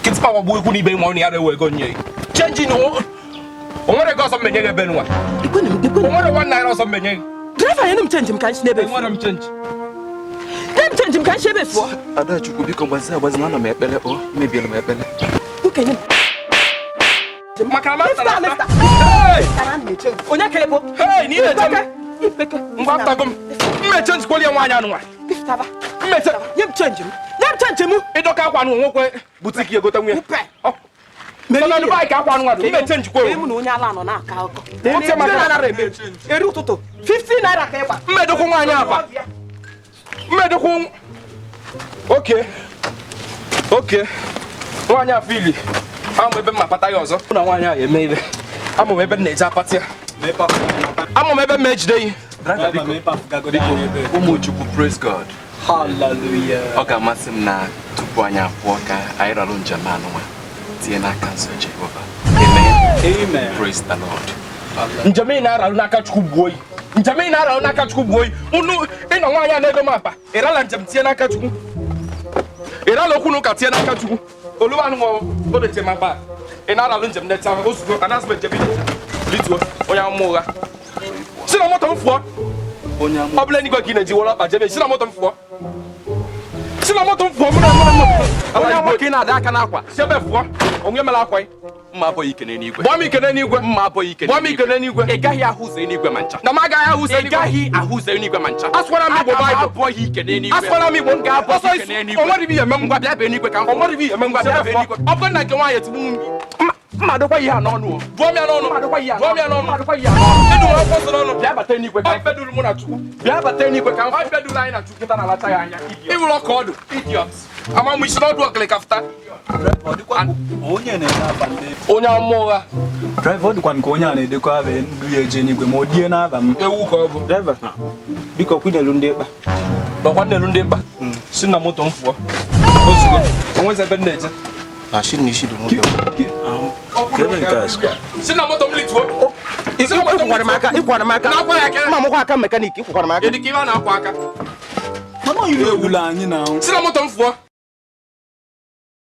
Kids power boy couldn't be money other way going. Changing no. What got some many Benua? What 1 night or some many? Driver, I don't change him, can't never want him change. Don't change him, can't share before. I thought you could become was none of my belly or maybe a my belly. Who can you? Hey, need a change William Wine. You change him. Never change him. It don't count 1 walkway. Boutique, you go to me. Oh, maybe I bike up 1 you may change go. What's your matter? 15 naira. Medical. Okay. Okay. Wanya Philly. I'm a my patayoso. No one ya maybe. I'm a maybe nature party. I'm a maybe match day. Praise God. Hallelujah. Okay, Massim na Tupuanya Walker, I don't Jamanoma. Tiena Cancer Jehovah. Amen. Praise the Lord. Njamina Ranaka boy. Njamina Ranaka boy. Unu in a wire never mappa. Erala Jamtiana Katu. Eralo Kuno Katiana Katu. Oluano, go to Temapa. And I don't net announcement. Little Oyamora. Sinamoton for Oblen Gokina, you will up at Sinamoton for Sinamoton for Oyamokina, Dakanaqua, Sebefwa, Onyamalaqua, Maboy can anywhere. Bommy can anywhere, Maboy can anywhere. A guy who's any Guamancha. Namaga who's a guy who's any Guamancha. That's what I mean. Boy, he can anywhere. That's what I mean. One guy, what do you remember that any quick? What do you remember that any quick? I'm going to go out to Madawaya no. Bomia no, Madawaya, Bomia no, Madawaya. I bedroom monatu. Yaba teni quick. I bedroom line to get an Alataya. He will not call idiots. I'm wish not work like after. Onya Mora. Drive on one conya and the car and do a jenny with more dear than a walk driver. Because we don't do but one don't do but Sinamoton for. What's a bad nature? I shouldn't issue the Sinamoton little. It's not what America, if what America, Mamma mechanic, if what America, Come on, you now. Sinamoton for.